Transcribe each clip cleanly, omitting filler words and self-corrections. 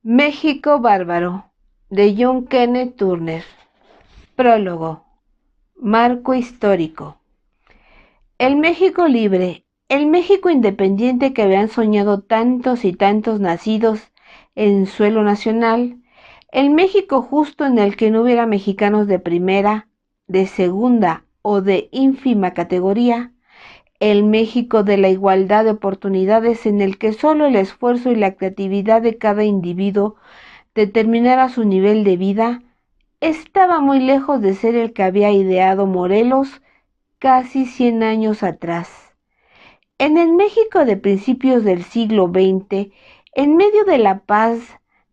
México bárbaro, de John Kenneth Turner. Prólogo. Marco histórico. El México libre, el México independiente que habían soñado tantos y tantos nacidos en suelo nacional, el México justo en el que no hubiera mexicanos de primera, de segunda o de ínfima categoría, el México de la igualdad de oportunidades en el que solo el esfuerzo y la creatividad de cada individuo determinara su nivel de vida, estaba muy lejos de ser el que había ideado Morelos casi 100 años atrás. En el México de principios del siglo XX, en medio de la paz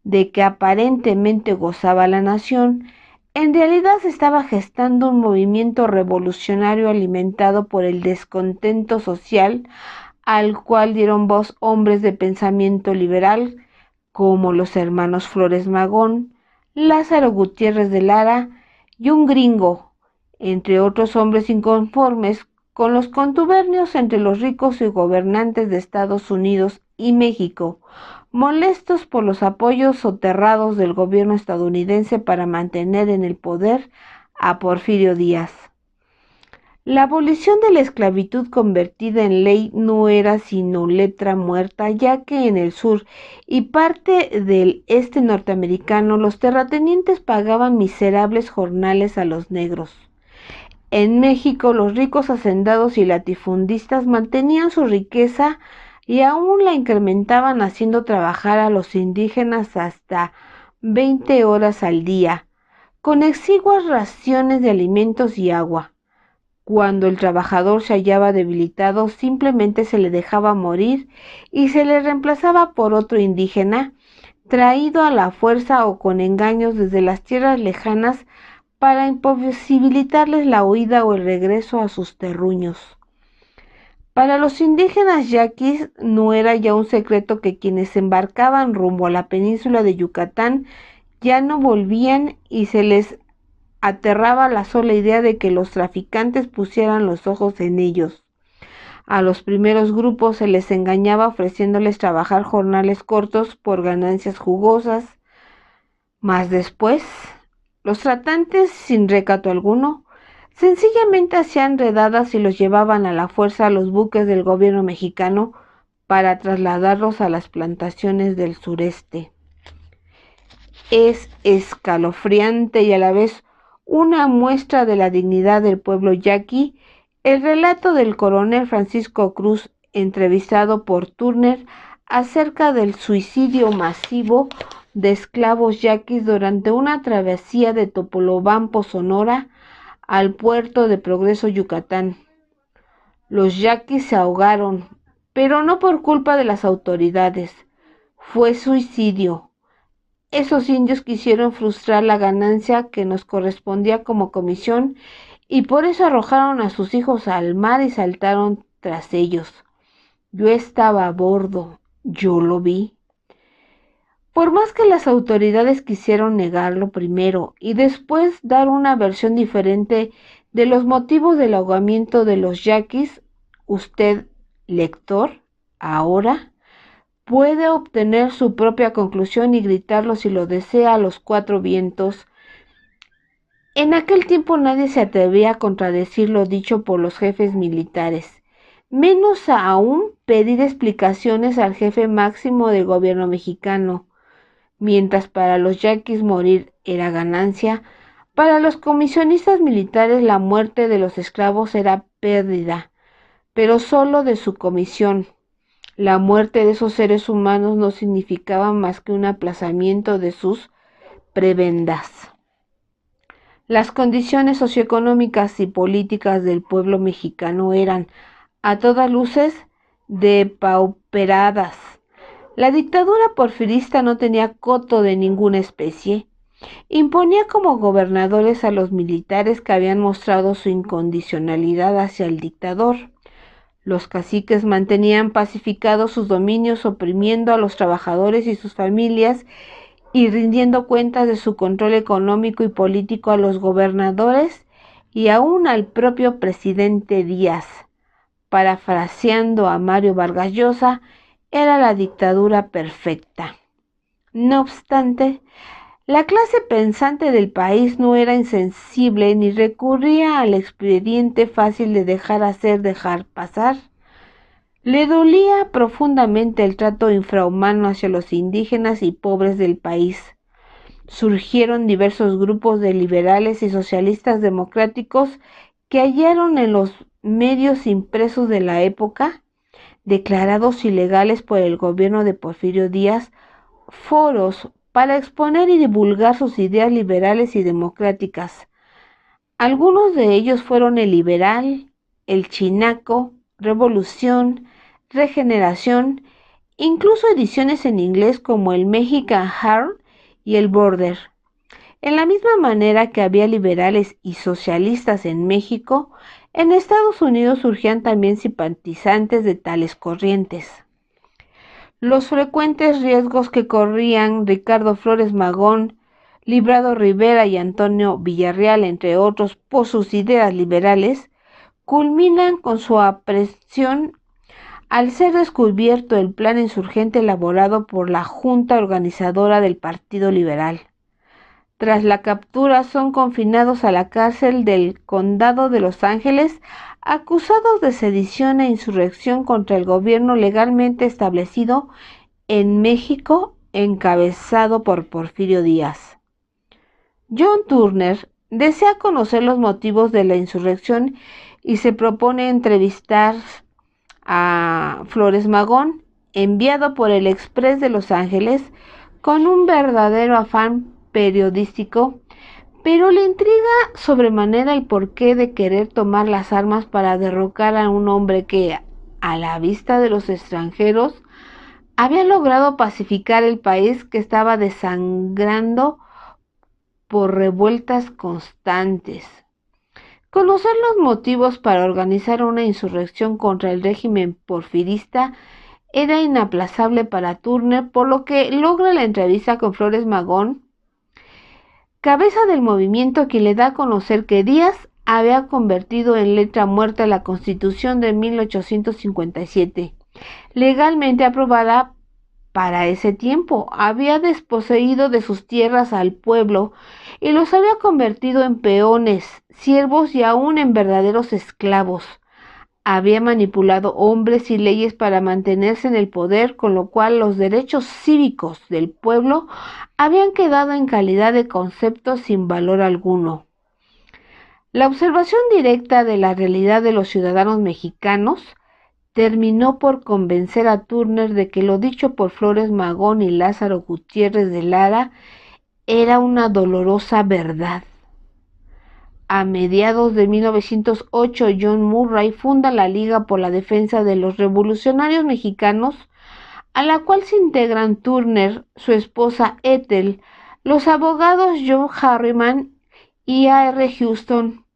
de que aparentemente gozaba la nación, en realidad se estaba gestando un movimiento revolucionario alimentado por el descontento social al cual dieron voz hombres de pensamiento liberal como los hermanos Flores Magón, Lázaro Gutiérrez de Lara y un gringo, entre otros hombres inconformes con los contubernios entre los ricos y gobernantes de Estados Unidos y México, molestos por los apoyos soterrados del gobierno estadounidense para mantener en el poder a Porfirio Díaz. La abolición de la esclavitud convertida en ley no era sino letra muerta, ya que en el sur y parte del este norteamericano los terratenientes pagaban miserables jornales a los negros. En México los ricos hacendados y latifundistas mantenían su riqueza y aún la incrementaban haciendo trabajar a los indígenas hasta 20 horas al día, con exiguas raciones de alimentos y agua. Cuando el trabajador se hallaba debilitado, simplemente se le dejaba morir y se le reemplazaba por otro indígena, traído a la fuerza o con engaños desde las tierras lejanas para imposibilitarles la huida o el regreso a sus terruños. Para los indígenas yaquis no era ya un secreto que quienes embarcaban rumbo a la península de Yucatán ya no volvían y se les aterraba la sola idea de que los traficantes pusieran los ojos en ellos. A los primeros grupos se les engañaba ofreciéndoles trabajar jornales cortos por ganancias jugosas, mas después los tratantes, sin recato alguno, sencillamente hacían redadas y los llevaban a la fuerza a los buques del gobierno mexicano para trasladarlos a las plantaciones del sureste. Es escalofriante y a la vez una muestra de la dignidad del pueblo yaqui el relato del coronel Francisco Cruz, entrevistado por Turner, acerca del suicidio masivo de esclavos yaquis durante una travesía de Topolobampo, Sonora, al puerto de Progreso, Yucatán. Los yaquis se ahogaron, pero no por culpa de las autoridades. Fue suicidio. Esos indios quisieron frustrar la ganancia que nos correspondía como comisión y por eso arrojaron a sus hijos al mar y saltaron tras ellos. Yo estaba a bordo, yo lo vi. Por más que las autoridades quisieron negarlo primero y después dar una versión diferente de los motivos del ahogamiento de los yaquis, usted, lector, ahora puede obtener su propia conclusión y gritarlo si lo desea a los cuatro vientos. En aquel tiempo nadie se atrevía a contradecir lo dicho por los jefes militares, menos aún pedir explicaciones al jefe máximo del gobierno mexicano. Mientras para los yaquis morir era ganancia, para los comisionistas militares la muerte de los esclavos era pérdida, pero solo de su comisión. La muerte de esos seres humanos no significaba más que un aplazamiento de sus prebendas. Las condiciones socioeconómicas y políticas del pueblo mexicano eran, a todas luces, depauperadas. La dictadura porfirista no tenía coto de ninguna especie. Imponía como gobernadores a los militares que habían mostrado su incondicionalidad hacia el dictador. Los caciques mantenían pacificados sus dominios, oprimiendo a los trabajadores y sus familias y rindiendo cuentas de su control económico y político a los gobernadores y aún al propio presidente Díaz. Parafraseando a Mario Vargas Llosa, era la dictadura perfecta. No obstante, la clase pensante del país no era insensible ni recurría al expediente fácil de dejar hacer, dejar pasar. Le dolía profundamente el trato infrahumano hacia los indígenas y pobres del país. Surgieron diversos grupos de liberales y socialistas democráticos que hallaron en los medios impresos de la época, declarados ilegales por el gobierno de Porfirio Díaz, foros para exponer y divulgar sus ideas liberales y democráticas. Algunos de ellos fueron el Liberal, el Chinaco, Revolución, Regeneración, incluso ediciones en inglés como el Mexican Heart y el Border. En la misma manera que había liberales y socialistas en México, en Estados Unidos surgían también simpatizantes de tales corrientes. Los frecuentes riesgos que corrían Ricardo Flores Magón, Librado Rivera y Antonio Villarreal, entre otros, por sus ideas liberales, culminan con su aprehensión al ser descubierto el plan insurgente elaborado por la Junta Organizadora del Partido Liberal. Tras la captura son confinados a la cárcel del Condado de Los Ángeles, acusados de sedición e insurrección contra el gobierno legalmente establecido en México, encabezado por Porfirio Díaz. John Turner desea conocer los motivos de la insurrección y se propone entrevistar a Flores Magón, enviado por el Express de Los Ángeles, con un verdadero afán periodístico, pero le intriga sobremanera el porqué de querer tomar las armas para derrocar a un hombre que, a la vista de los extranjeros, había logrado pacificar el país que estaba desangrando por revueltas constantes. Conocer los motivos para organizar una insurrección contra el régimen porfirista era inaplazable para Turner, por lo que logra la entrevista con Flores Magón, cabeza del movimiento, que le da a conocer que Díaz había convertido en letra muerta la Constitución de 1857, legalmente aprobada para ese tiempo. Había desposeído de sus tierras al pueblo y los había convertido en peones, siervos y aún en verdaderos esclavos. Había manipulado hombres y leyes para mantenerse en el poder, con lo cual los derechos cívicos del pueblo habían quedado en calidad de conceptos sin valor alguno. La observación directa de la realidad de los ciudadanos mexicanos terminó por convencer a Turner de que lo dicho por Flores Magón y Lázaro Gutiérrez de Lara era una dolorosa verdad. A mediados de 1908, John Murray funda la Liga por la Defensa de los Revolucionarios Mexicanos, a la cual se integran Turner, su esposa Ethel, los abogados John Harriman y A.R. Houston,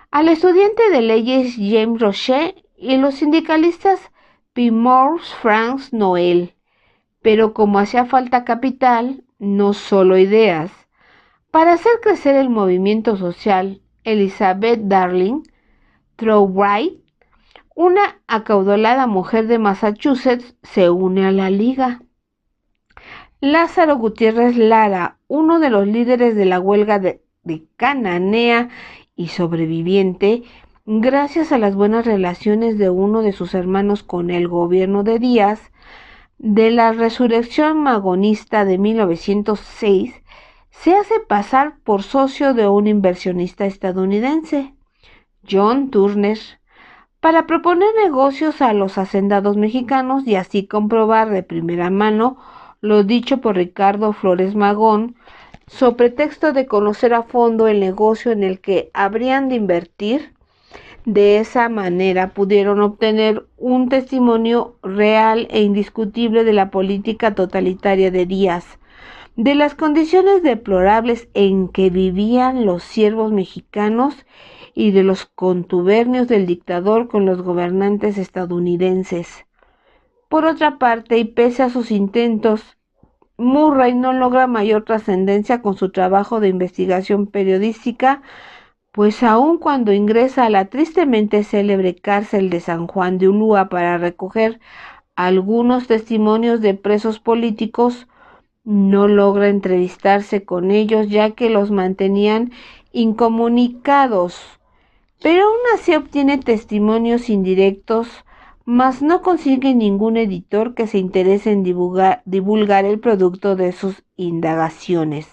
al estudiante de leyes James Roche y los sindicalistas Primrose Franz Noel. Pero como hacía falta capital, no solo ideas, para hacer crecer el movimiento social, Elizabeth Darling Trowbridge, una acaudalada mujer de Massachusetts, se une a la liga. Lázaro Gutiérrez Lara, uno de los líderes de la huelga de Cananea y sobreviviente, gracias a las buenas relaciones de uno de sus hermanos con el gobierno de Díaz, de la resurrección magonista de 1906, se hace pasar por socio de un inversionista estadounidense, John Turner, para proponer negocios a los hacendados mexicanos y así comprobar de primera mano lo dicho por Ricardo Flores Magón, sobre pretexto de conocer a fondo el negocio en el que habrían de invertir. De esa manera pudieron obtener un testimonio real e indiscutible de la política totalitaria de Díaz, de las condiciones deplorables en que vivían los siervos mexicanos y de los contubernios del dictador con los gobernantes estadounidenses. Por otra parte, y pese a sus intentos, Murray no logra mayor trascendencia con su trabajo de investigación periodística, pues aun cuando ingresa a la tristemente célebre cárcel de San Juan de Ulúa para recoger algunos testimonios de presos políticos, No logra entrevistarse con ellos ya que los mantenían incomunicados, pero aún así obtiene testimonios indirectos, mas no consigue ningún editor que se interese en divulgar el producto de sus indagaciones.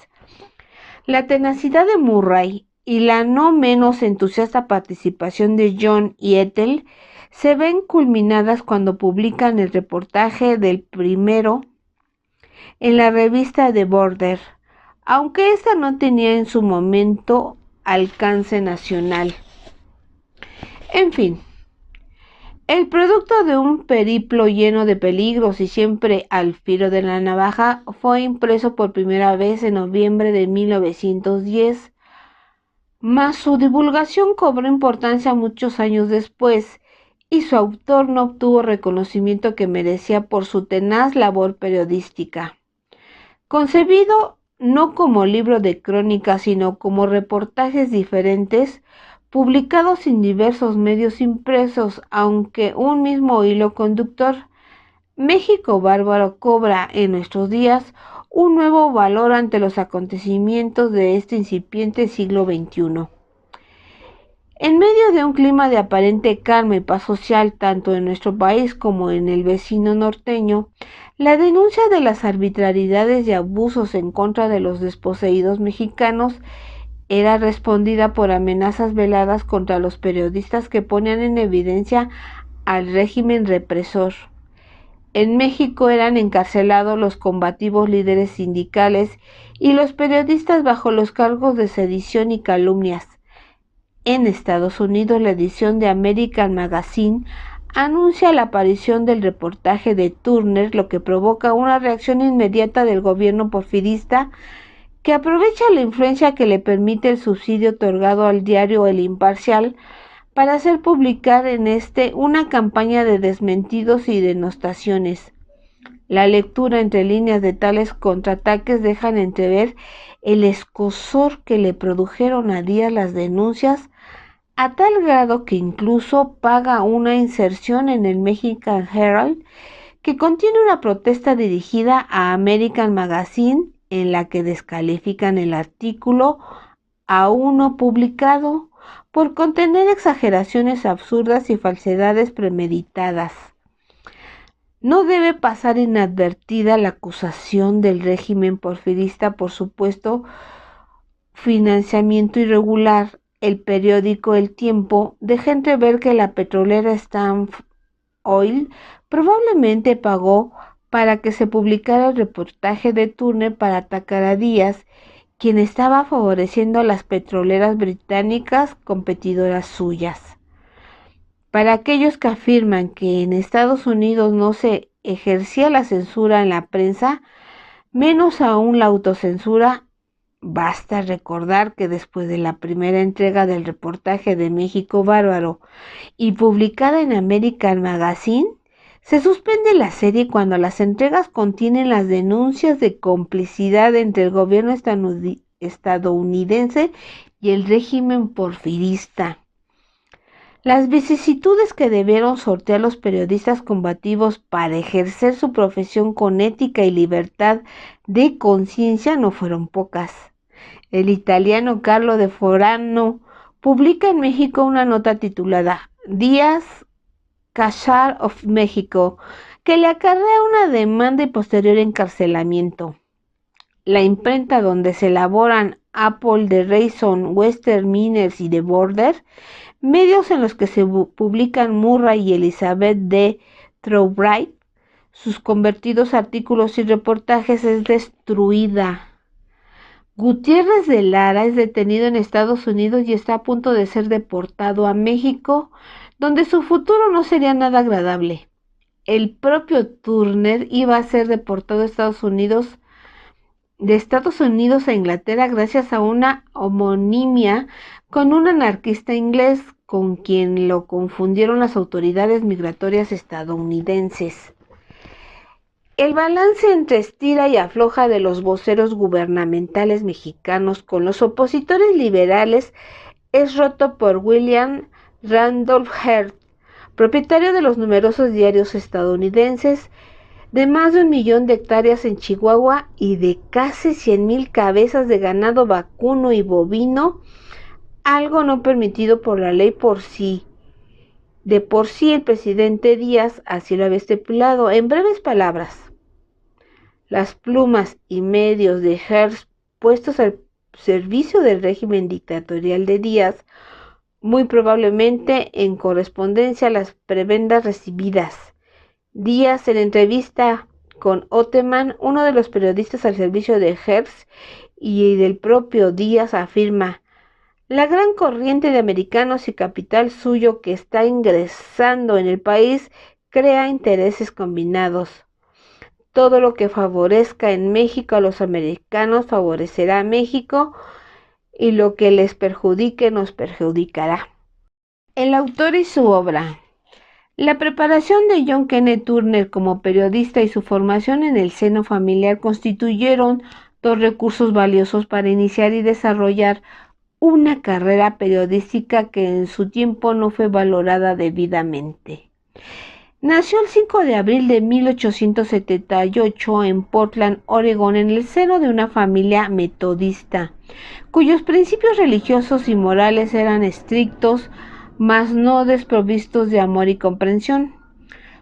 La tenacidad de Murray y la no menos entusiasta participación de John y Ethel se ven culminadas cuando publican el reportaje del primero en la revista The Border, aunque esta no tenía en su momento alcance nacional. En fin, el producto de un periplo lleno de peligros y siempre al filo de la navaja fue impreso por primera vez en noviembre de 1910, mas su divulgación cobró importancia muchos años después y su autor no obtuvo reconocimiento que merecía por su tenaz labor periodística. Concebido no como libro de crónicas, sino como reportajes diferentes, publicados en diversos medios impresos, aunque un mismo hilo conductor, México Bárbaro cobra en nuestros días un nuevo valor ante los acontecimientos de este incipiente siglo XXI. En medio de un clima de aparente calma y paz social tanto en nuestro país como en el vecino norteño, la denuncia de las arbitrariedades y abusos en contra de los desposeídos mexicanos era respondida por amenazas veladas contra los periodistas que ponían en evidencia al régimen represor. En México eran encarcelados los combativos líderes sindicales y los periodistas bajo los cargos de sedición y calumnias. En Estados Unidos, la edición de American Magazine anuncia la aparición del reportaje de Turner, lo que provoca una reacción inmediata del gobierno porfirista, que aprovecha la influencia que le permite el subsidio otorgado al diario El Imparcial para hacer publicar en una campaña de desmentidos y denostaciones. La lectura entre líneas de tales contraataques dejan entrever el escozor que le produjeron a Díaz las denuncias, a tal grado que incluso paga una inserción en el Mexican Herald que contiene una protesta dirigida a American Magazine en la que descalifican el artículo aún no publicado por contener exageraciones absurdas y falsedades premeditadas. No debe pasar inadvertida la acusación del régimen porfirista por supuesto financiamiento irregular. El periódico El Tiempo deja entrever que la petrolera Standard Oil probablemente pagó para que se publicara el reportaje de Turner para atacar a Díaz, quien estaba favoreciendo a las petroleras británicas competidoras suyas. Para aquellos que afirman que en Estados Unidos no se ejercía la censura en la prensa, menos aún la autocensura, basta recordar que después de la primera entrega del reportaje de México Bárbaro y publicada en American Magazine, se suspende la serie cuando las entregas contienen las denuncias de complicidad entre el gobierno estadounidense y el régimen porfirista. Las vicisitudes que debieron sortear los periodistas combativos para ejercer su profesión con ética y libertad de conciencia no fueron pocas. El italiano Carlo de Forano publica en México una nota titulada Díaz, Cachar of México, que le acarrea una demanda y posterior encarcelamiento. La imprenta donde se elaboran Apple, The Reason, Western Miners y The Border, medios en los que se publican Murray y Elizabeth D. Trowbridge, sus convertidos artículos y reportajes, es destruida. Gutiérrez de Lara es detenido en Estados Unidos y está a punto de ser deportado a México, donde su futuro no sería nada agradable. El propio Turner iba a ser deportado a Estados Unidos, de Estados Unidos a Inglaterra gracias a una homonimia con un anarquista inglés con quien lo confundieron las autoridades migratorias estadounidenses. El balance entre estira y afloja de los voceros gubernamentales mexicanos con los opositores liberales es roto por William Randolph Hearst, propietario de los numerosos diarios estadounidenses de más de 1 millón de hectáreas en Chihuahua y de casi 100,000 cabezas de ganado vacuno y bovino, algo no permitido por la ley por sí. De por sí el presidente Díaz así lo había estipulado. En breves palabras, las plumas y medios de Hearst puestos al servicio del régimen dictatorial de Díaz, muy probablemente en correspondencia a las prebendas recibidas. Díaz, en entrevista con Oteman, uno de los periodistas al servicio de Hearst y del propio Díaz, afirma: la gran corriente de americanos y capital suyo que está ingresando en el país crea intereses combinados. Todo lo que favorezca en México a los americanos favorecerá a México, y lo que les perjudique nos perjudicará. El autor y su obra. La preparación de John Kenneth Turner como periodista y su formación en el seno familiar constituyeron dos recursos valiosos para iniciar y desarrollar una carrera periodística que en su tiempo no fue valorada debidamente. Nació el 5 de abril de 1878 en Portland, Oregón, en el seno de una familia metodista, cuyos principios religiosos y morales eran estrictos, mas no desprovistos de amor y comprensión.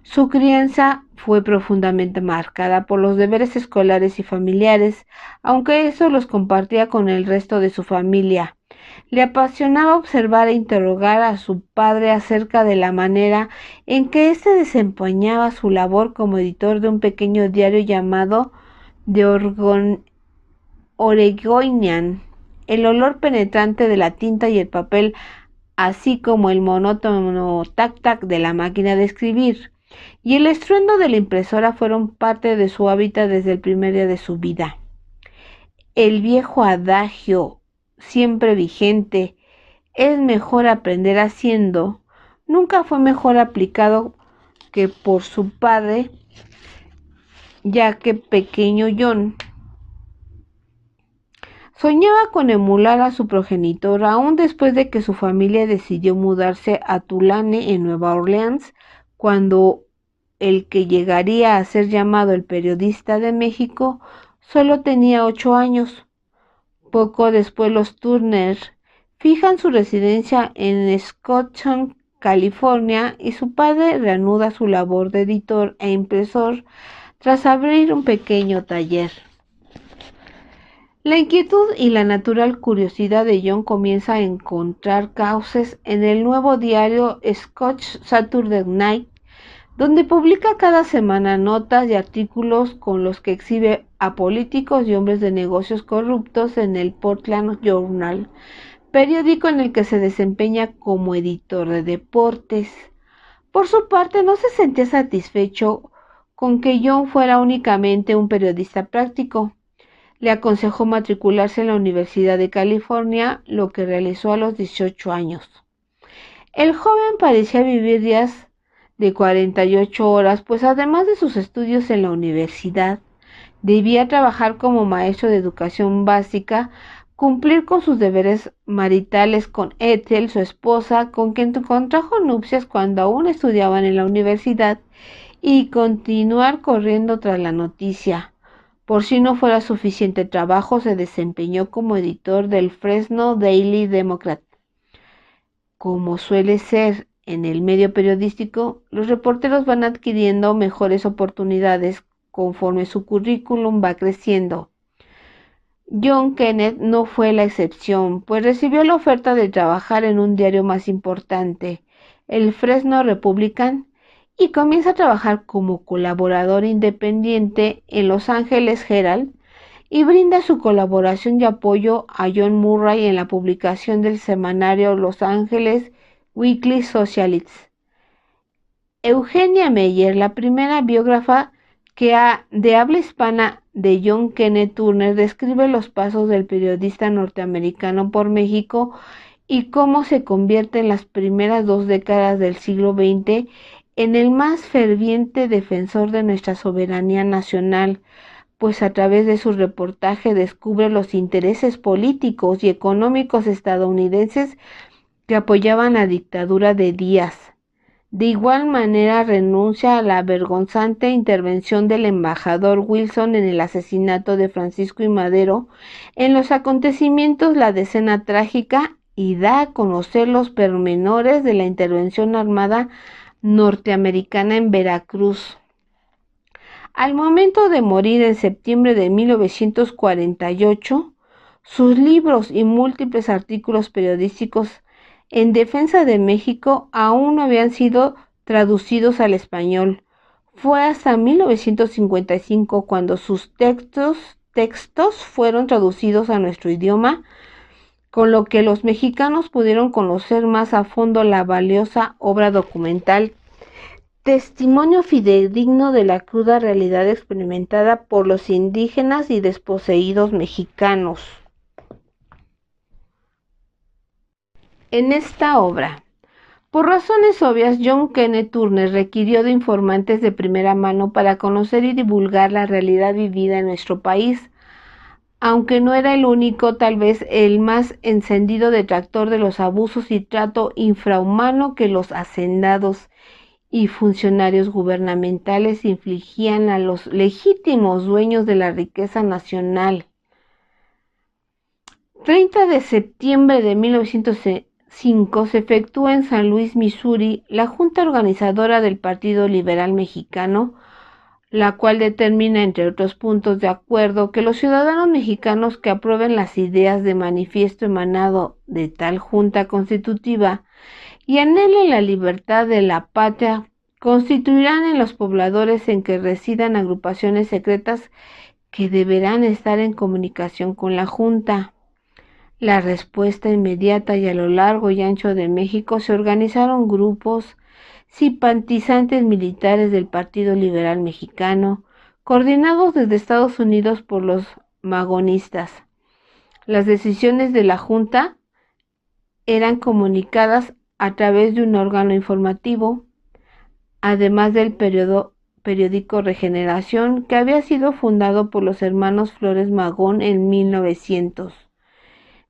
Su crianza fue profundamente marcada por los deberes escolares y familiares, aunque eso los compartía con el resto de su familia. Le apasionaba observar e interrogar a su padre acerca de la manera en que éste desempeñaba su labor como editor de un pequeño diario llamado The Oregonian. El olor penetrante de la tinta y el papel, así como el monótono tac-tac de la máquina de escribir y el estruendo de la impresora fueron parte de su hábitat desde el primer día de su vida. El viejo adagio, siempre vigente, es mejor aprender haciendo, nunca fue mejor aplicado que por su padre, ya que pequeño John soñaba con emular a su progenitor aún después de que su familia decidió mudarse a Tulane, en Nueva Orleans, cuando el que llegaría a ser llamado el periodista de México solo tenía 8 años. Poco después los Turner fijan su residencia en Stockton, California, y su padre reanuda su labor de editor e impresor tras abrir un pequeño taller. La inquietud y la natural curiosidad de John comienza a encontrar cauces en el nuevo diario Scotch Saturday Night, donde publica cada semana notas y artículos con los que exhibe a políticos y hombres de negocios corruptos en el Portland Journal, periódico en el que se desempeña como editor de deportes. Por su parte, no se sentía satisfecho con que John fuera únicamente un periodista práctico. Le aconsejó matricularse en la Universidad de California, lo que realizó a los 18 años. El joven parecía vivir días de 48 horas, pues además de sus estudios en la universidad, debía trabajar como maestro de educación básica, cumplir con sus deberes maritales con Ethel, su esposa, con quien contrajo nupcias cuando aún estudiaban en la universidad, y continuar corriendo tras la noticia. Por si no fuera suficiente trabajo, se desempeñó como editor del Fresno Daily Democrat. Como suele ser en el medio periodístico, los reporteros van adquiriendo mejores oportunidades conforme su currículum va creciendo. John Kenneth no fue la excepción, pues recibió la oferta de trabajar en un diario más importante, el Fresno Republican, y comienza a trabajar como colaborador independiente en Los Angeles Herald y brinda su colaboración y apoyo a John Murray en la publicación del semanario Los Angeles Weekly Socialist. Eugenia Meyer, la primera biógrafa de habla hispana de John Kenneth Turner, describe los pasos del periodista norteamericano por México y cómo se convierte en las primeras 2 décadas del siglo XX en el más ferviente defensor de nuestra soberanía nacional, pues a través de su reportaje descubre los intereses políticos y económicos estadounidenses que apoyaban la dictadura de Díaz. De igual manera renuncia a la vergonzante intervención del embajador Wilson en el asesinato de Francisco I. Madero en los acontecimientos La Decena Trágica y da a conocer los pormenores de la intervención armada norteamericana en Veracruz. Al momento de morir en septiembre de 1948, sus libros y múltiples artículos periodísticos en defensa de México aún no habían sido traducidos al español. Fue hasta 1955 cuando sus textos fueron traducidos a nuestro idioma, con lo que los mexicanos pudieron conocer más a fondo la valiosa obra documental, testimonio fidedigno de la cruda realidad experimentada por los indígenas y desposeídos mexicanos. En esta obra, por razones obvias, John Kenneth Turner requirió de informantes de primera mano para conocer y divulgar la realidad vivida en nuestro país, aunque no era el único, tal vez el más encendido detractor de los abusos y trato infrahumano que los hacendados y funcionarios gubernamentales infligían a los legítimos dueños de la riqueza nacional. 30 de septiembre de 1905 se efectúa en San Luis, Missouri, la junta organizadora del Partido Liberal Mexicano, la cual determina, entre otros puntos de acuerdo, que los ciudadanos mexicanos que aprueben las ideas de manifiesto emanado de tal junta constitutiva y anhelen la libertad de la patria, constituirán en los pobladores en que residan agrupaciones secretas que deberán estar en comunicación con la junta. La respuesta inmediata y a lo largo y ancho de México se organizaron grupos simpatizantes militares del Partido Liberal Mexicano, coordinados desde Estados Unidos por los magonistas. Las decisiones de la Junta eran comunicadas a través de un órgano informativo, además del periódico Regeneración, que había sido fundado por los hermanos Flores Magón en 1900.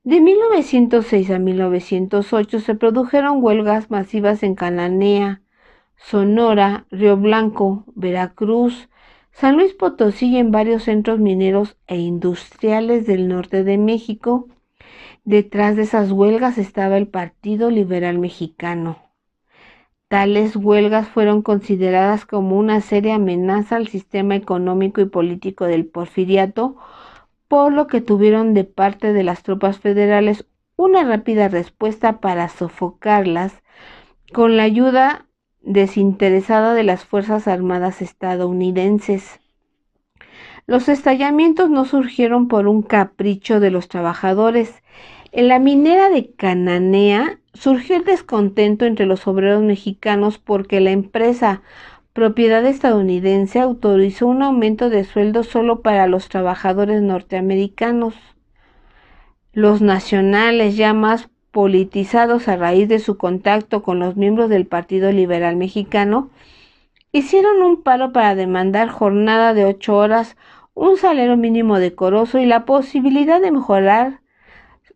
De 1906 a 1908 se produjeron huelgas masivas en Cananea, Sonora, Río Blanco, Veracruz, San Luis Potosí y en varios centros mineros e industriales del norte de México. Detrás de esas huelgas estaba el Partido Liberal Mexicano. Tales huelgas fueron consideradas como una seria amenaza al sistema económico y político del Porfiriato, por lo que tuvieron de parte de las tropas federales una rápida respuesta para sofocarlas con la ayuda desinteresada de las Fuerzas Armadas estadounidenses. Los estallamientos no surgieron por un capricho de los trabajadores. En la minera de Cananea surgió el descontento entre los obreros mexicanos porque la empresa, propiedad estadounidense, autorizó un aumento de sueldo solo para los trabajadores norteamericanos. Los nacionales, ya más politizados a raíz de su contacto con los miembros del Partido Liberal Mexicano, hicieron un paro para demandar jornada de 8 horas, un salario mínimo decoroso y la posibilidad de mejorar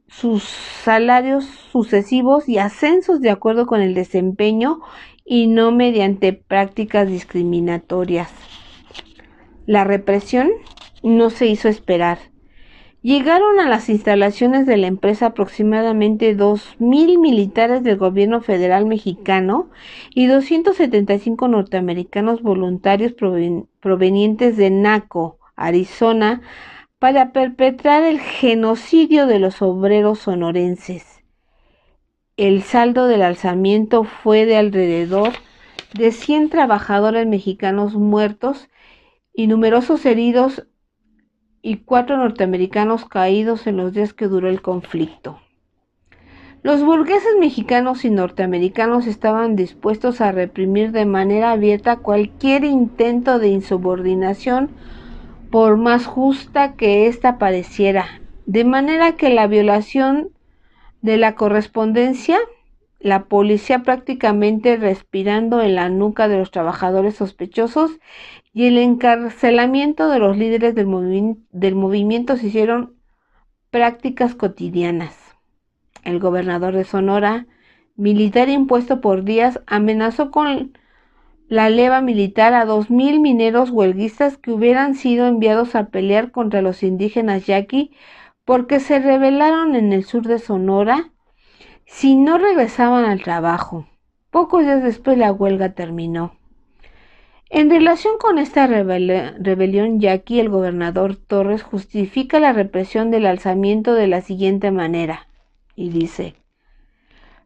sus salarios sucesivos y ascensos de acuerdo con el desempeño y no mediante prácticas discriminatorias. La represión no se hizo esperar. Llegaron a las instalaciones de la empresa aproximadamente 2,000 militares del gobierno federal mexicano y 275 norteamericanos voluntarios provenientes de Naco, Arizona, para perpetrar el genocidio de los obreros sonorenses. El saldo del alzamiento fue de alrededor de 100 trabajadores mexicanos muertos y numerosos heridos y 4 norteamericanos caídos en los días que duró el conflicto. Los burgueses mexicanos y norteamericanos estaban dispuestos a reprimir de manera abierta cualquier intento de insubordinación, por más justa que ésta pareciera, de manera que la violación de la correspondencia, la policía prácticamente respirando en la nuca de los trabajadores sospechosos y el encarcelamiento de los líderes del movimiento se hicieron prácticas cotidianas. El gobernador de Sonora, militar impuesto por Díaz amenazó con la leva militar a 2,000 mineros huelguistas que hubieran sido enviados a pelear contra los indígenas yaqui porque se rebelaron en el sur de Sonora si no regresaban al trabajo. Pocos días después la huelga terminó. En relación con esta rebelión yaqui, el gobernador Torres justifica la represión del alzamiento de la siguiente manera, y dice: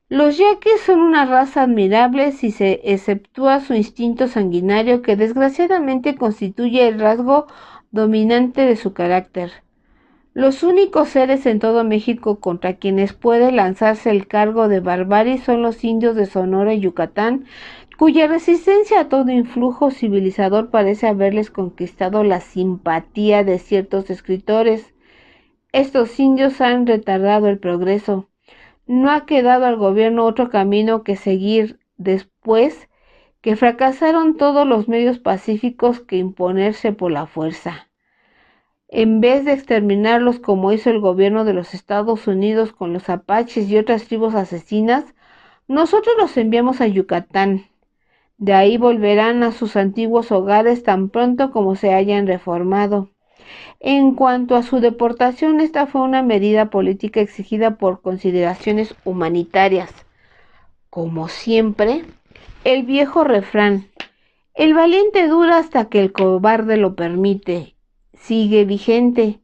los yaquis son una raza admirable si se exceptúa su instinto sanguinario que desgraciadamente constituye el rasgo dominante de su carácter. Los únicos seres en todo México contra quienes puede lanzarse el cargo de barbarie son los indios de Sonora y Yucatán, cuya resistencia a todo influjo civilizador parece haberles conquistado la simpatía de ciertos escritores. Estos indios han retardado el progreso. No ha quedado al gobierno otro camino que seguir después que fracasaron todos los medios pacíficos que imponerse por la fuerza. En vez de exterminarlos como hizo el gobierno de los Estados Unidos con los apaches y otras tribus asesinas, nosotros los enviamos a Yucatán. De ahí volverán a sus antiguos hogares tan pronto como se hayan reformado. En cuanto a su deportación, esta fue una medida política exigida por consideraciones humanitarias. Como siempre, el viejo refrán, el valiente dura hasta que el cobarde lo permite, sigue vigente.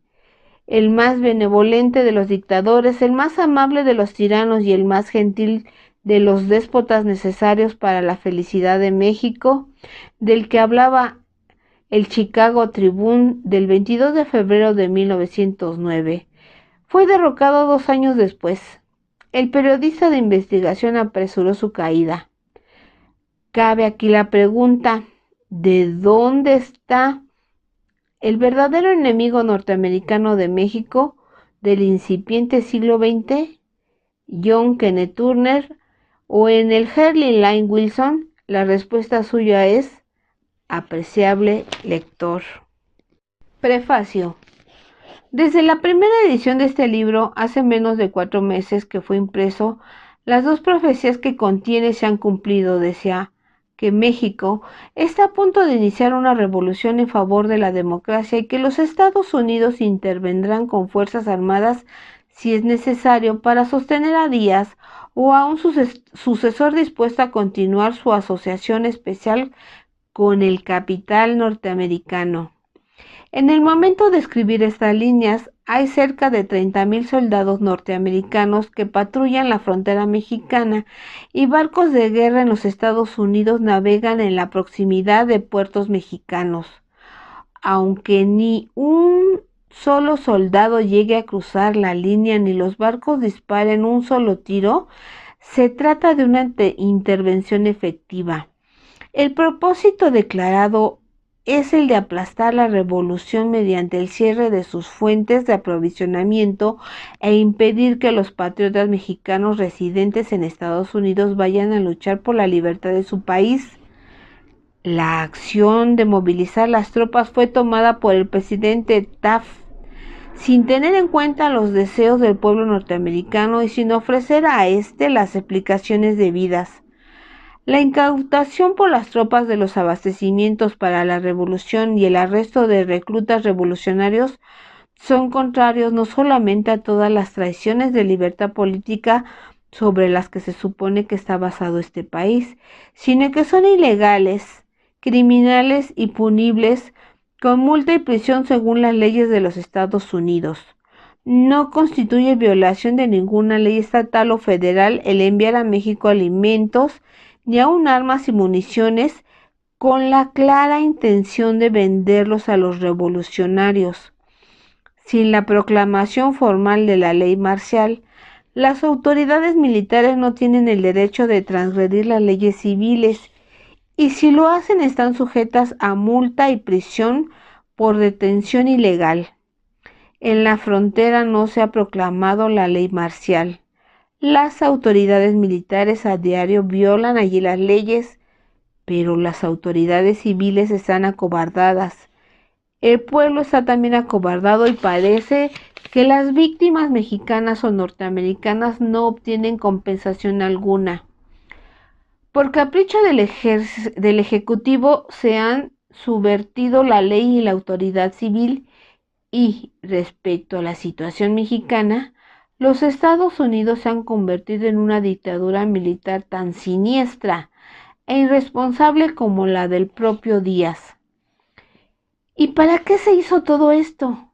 El más benevolente de los dictadores, el más amable de los tiranos y el más gentil de los déspotas necesarios para la felicidad de México, del que hablaba el Chicago Tribune del 22 de febrero de 1909, fue derrocado 2 años después. El periodista de investigación apresuró su caída. Cabe aquí la pregunta, ¿de dónde está el verdadero enemigo norteamericano de México del incipiente siglo XX? ¿John Kenneth Turner o en el Harry Line Wilson? La respuesta suya es: apreciable lector. Prefacio. Desde la primera edición de este libro, hace menos de 4 meses que fue impreso, las 2 profecías que contiene se han cumplido. Decía que México está a punto de iniciar una revolución en favor de la democracia y que los Estados Unidos intervendrán con fuerzas armadas si es necesario para sostener a Díaz o a un sucesor dispuesto a continuar su asociación especial con el capital norteamericano. En el momento de escribir estas líneas, hay cerca de 30,000 soldados norteamericanos que patrullan la frontera mexicana y barcos de guerra en los Estados Unidos navegan en la proximidad de puertos mexicanos. Aunque ni un solo soldado llegue a cruzar la línea ni los barcos disparen un solo tiro, se trata de una intervención efectiva. El propósito declarado es el de aplastar la revolución mediante el cierre de sus fuentes de aprovisionamiento e impedir que los patriotas mexicanos residentes en Estados Unidos vayan a luchar por la libertad de su país. La acción de movilizar las tropas fue tomada por el presidente Taft sin tener en cuenta los deseos del pueblo norteamericano y sin ofrecer a éste las explicaciones debidas. La incautación por las tropas de los abastecimientos para la revolución y el arresto de reclutas revolucionarios son contrarios no solamente a todas las tradiciones de libertad política sobre las que se supone que está basado este país, sino que son ilegales, criminales y punibles con multa y prisión según las leyes de los Estados Unidos. No constituye violación de ninguna ley estatal o federal el enviar a México alimentos ni aun armas y municiones con la clara intención de venderlos a los revolucionarios. Sin la proclamación formal de la ley marcial, las autoridades militares no tienen el derecho de transgredir las leyes civiles y si lo hacen están sujetas a multa y prisión por detención ilegal. En la frontera no se ha proclamado la ley marcial. Las autoridades militares a diario violan allí las leyes, pero las autoridades civiles están acobardadas. El pueblo está también acobardado y parece que las víctimas mexicanas o norteamericanas no obtienen compensación alguna. Por capricho del Ejecutivo se han subvertido la ley y la autoridad civil y, respecto a la situación mexicana, los Estados Unidos se han convertido en una dictadura militar tan siniestra e irresponsable como la del propio Díaz. ¿Y para qué se hizo todo esto?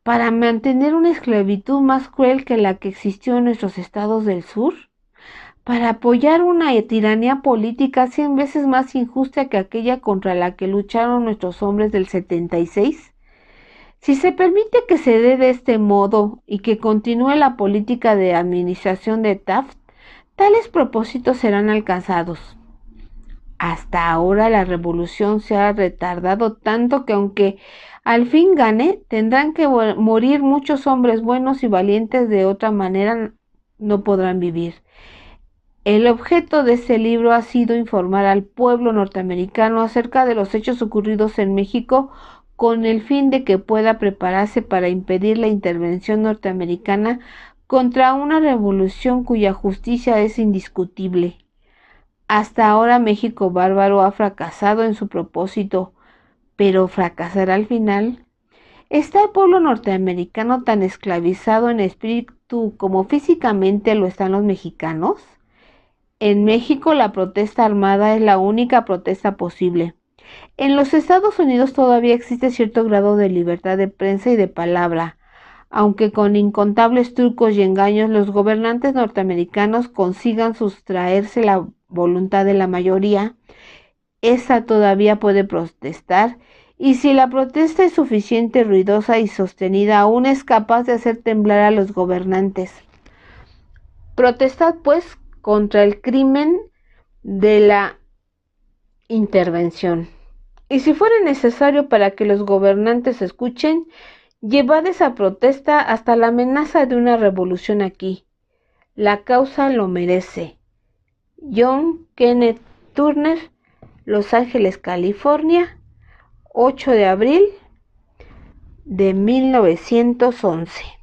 ¿Para mantener una esclavitud más cruel que la que existió en nuestros estados del sur? ¿Para apoyar una tiranía política 100 veces más injusta que aquella contra la que lucharon nuestros hombres del 76? Si se permite que se dé de este modo y que continúe la política de administración de Taft, tales propósitos serán alcanzados. Hasta ahora la revolución se ha retardado tanto que aunque al fin gane, tendrán que morir muchos hombres buenos y valientes, de otra manera no podrán vivir. El objeto de este libro ha sido informar al pueblo norteamericano acerca de los hechos ocurridos en México con el fin de que pueda prepararse para impedir la intervención norteamericana contra una revolución cuya justicia es indiscutible. Hasta ahora México bárbaro ha fracasado en su propósito, pero ¿fracasará al final? ¿Está el pueblo norteamericano tan esclavizado en espíritu como físicamente lo están los mexicanos? En México la protesta armada es la única protesta posible. En los Estados Unidos todavía existe cierto grado de libertad de prensa y de palabra, aunque con incontables trucos y engaños los gobernantes norteamericanos consigan sustraerse la voluntad de la mayoría. Esta todavía puede protestar, y si la protesta es suficiente, ruidosa y sostenida, aún es capaz de hacer temblar a los gobernantes. Protestad, pues, contra el crimen de la intervención. Y si fuera necesario para que los gobernantes escuchen, llevad esa protesta hasta la amenaza de una revolución aquí. La causa lo merece. John Kenneth Turner, Los Ángeles, California, 8 de abril de 1911.